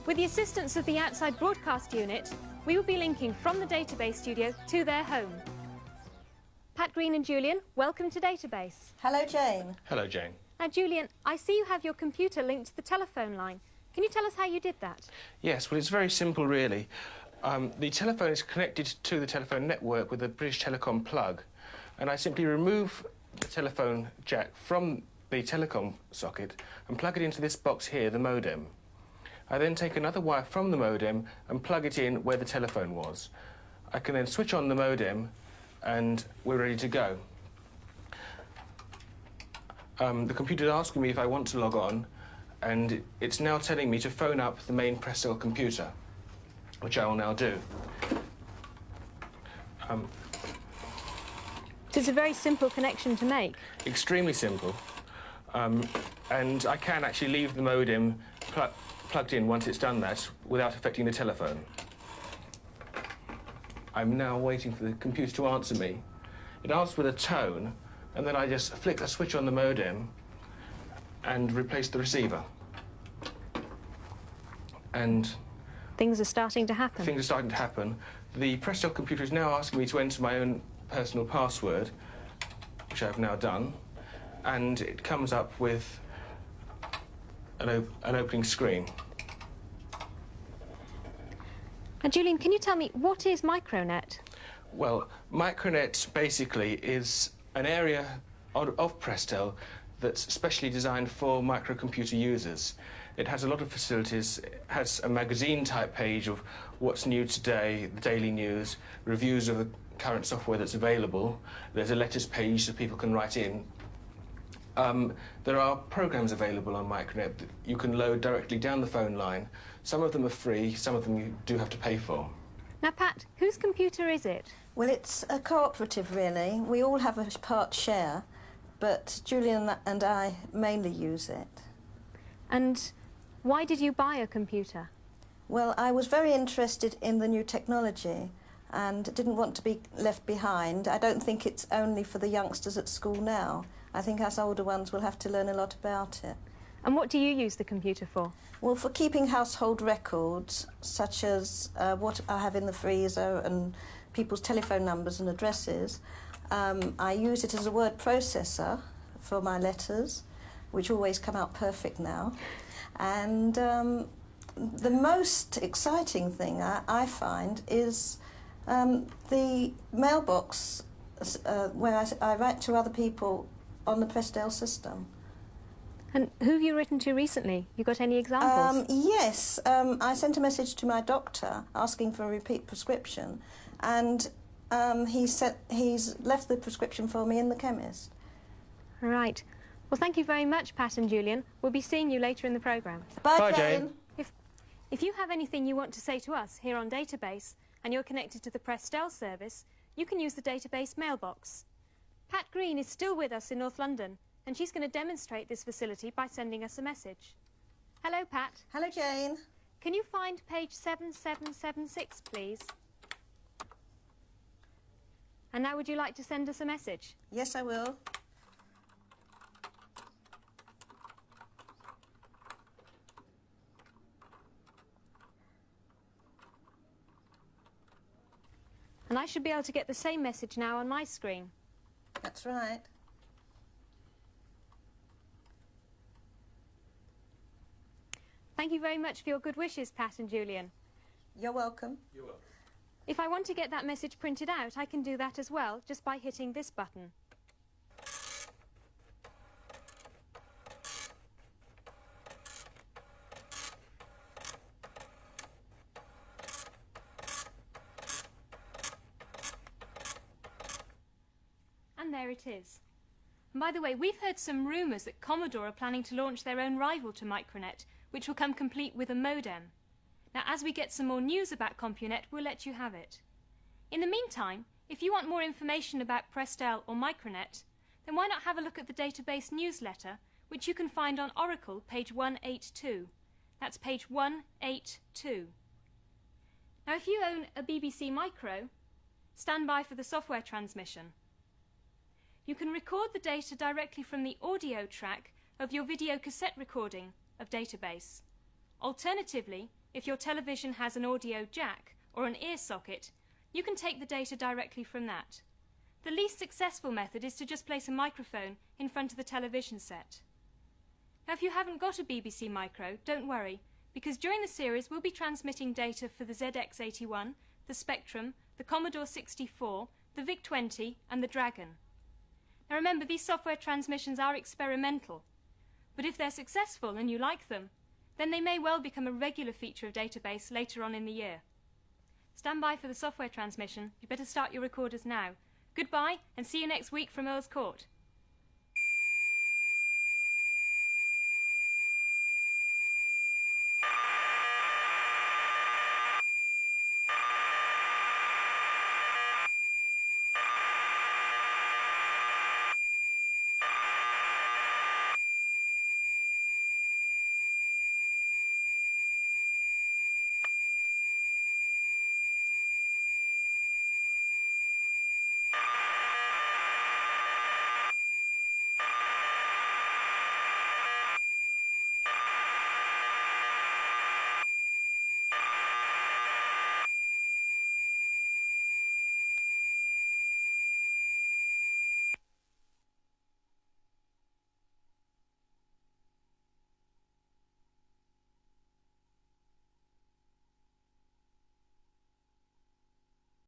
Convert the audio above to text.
With the assistance of the outside broadcast unit, we will be linking from the database studio to their home. Pat Green and Julian, welcome to Database. Hello, Jane. Hello, Jane. Now, Julian, I see you have your computer linked to the telephone line. Can you tell us how you did that? Yes, well, it's very simple, really. The telephone is connected to the telephone network with a British Telecom plug, and I simply remove the telephone jack from the telecom socket and plug it into this box here, the modem. I then take another wire from the modem and plug it in where the telephone was. I can then switch on the modem and we're ready to go. The computer is asking me if I want to log on, and it's now telling me to phone up the main Prestel computer, which I will now do. It's a very simple connection to make. Extremely simple. And I can actually leave the modem plugged in once it's done that without affecting the telephone. I'm now waiting for the computer to answer me. It asks with a tone, and then I just flick a switch on the modem and replace the receiver. And things are starting to happen. Things are starting to happen. The Prestel computer is now asking me to enter my own personal password, which I've now done, and it comes up with an opening screen. And Julian, can you tell me, what is Micronet? Well, Micronet basically is an area of Prestel that's specially designed for microcomputer users. It has a lot of facilities. It has a magazine-type page of what's new today, the daily news, reviews of the current software that's available. There's a letters page so people can write in. There are programs available on Micronet that you can load directly down the phone line. Some of them are free, some of them you do have to pay for. Now, Pat, whose computer is it? Well, it's a cooperative, really. We all have a part share, but Julian and I mainly use it. And why did you buy a computer? Well, I was very interested in the new technology and didn't want to be left behind. I don't think it's only for the youngsters at school now. I think us older ones will have to learn a lot about it. And what do you use the computer for? Well, for keeping household records, such as what I have in the freezer and people's telephone numbers and addresses. I use it as a word processor for my letters, which always come out perfect now. And the most exciting thing I find is the mailbox where I write to other people on the Prestel system. And who have you written to recently? You got any examples? Yes, I sent a message to my doctor asking for a repeat prescription, and he's left the prescription for me in the chemist. Right. Well, thank you very much, Pat and Julian. We'll be seeing you later in the programme. Bye, Jane. If you have anything you want to say to us here on Database and you're connected to the Prestel service, you can use the Database mailbox. Pat Green is still with us in North London, and she's going to demonstrate this facility by sending us a message. Hello, Pat. Hello, Jane. Can you find page 7776, please? And now would you like to send us a message? Yes, I will. And I should be able to get the same message now on my screen. That's right. Thank you very much for your good wishes, Pat and Julian. You're welcome. You're welcome. If I want to get that message printed out, I can do that as well, just by hitting this button. And there it is. And by the way, we've heard some rumours that Commodore are planning to launch their own rival to Micronet, which will come complete with a modem. Now, as we get some more news about CompuNet, we'll let you have it. In the meantime, if you want more information about Prestel or Micronet, then why not have a look at the database newsletter, which you can find on Oracle, page 182. That's page 182. Now, if you own a BBC Micro, stand by for the software transmission. You can record the data directly from the audio track of your video cassette recording of Database. Alternatively, if your television has an audio jack or an ear socket, you can take the data directly from that. The least successful method is to just place a microphone in front of the television set. Now, if you haven't got a BBC Micro, don't worry, because during the series we'll be transmitting data for the ZX81, the Spectrum, the Commodore 64, the VIC-20 and the Dragon. Now remember, these software transmissions are experimental, but if they're successful and you like them, then they may well become a regular feature of database later on in the year. Stand by for the software transmission. You better start your recorders now. Goodbye, and see you next week from Earl's Court.